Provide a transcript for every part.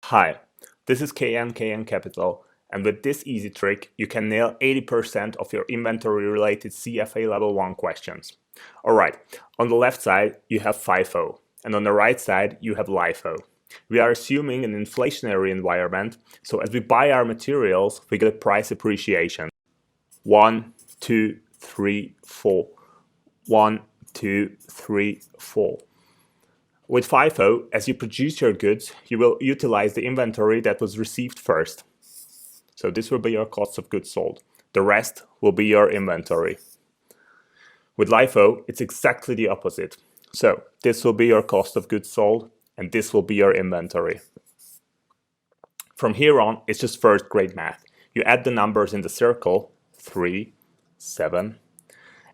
Hi, this is KN Capital, and with this easy trick, you can nail 80% of your inventory-related CFA Level 1 questions. Alright, on the left side, you have FIFO, and on the right side, you have LIFO. We are assuming an inflationary environment, so as we buy our materials, we get price appreciation. 1, 2, 3, 4. 1, 2, 3, 4. With FIFO, as you produce your goods, you will utilize the inventory that was received first. So this will be your cost of goods sold. The rest will be your inventory. With LIFO, it's exactly the opposite. So this will be your cost of goods sold, and this will be your inventory. From here on, it's just first grade math. You add the numbers in the circle, 3, 7,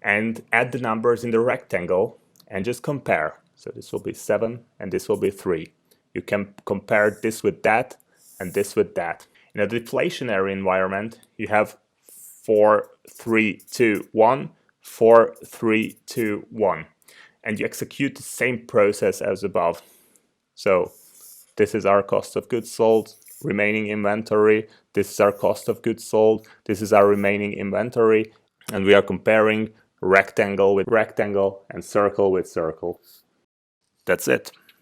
and add the numbers in the rectangle and just compare. So this will be 7 and this will be 3. You can compare this with that and this with that. In a deflationary environment, you have 4, 3, 2, 1, 4, 3, 2, 1. And you execute the same process as above. So this is our cost of goods sold, remaining inventory. This is our cost of goods sold. This is our remaining inventory. And we are comparing rectangle with rectangle and circle with circle. That's it.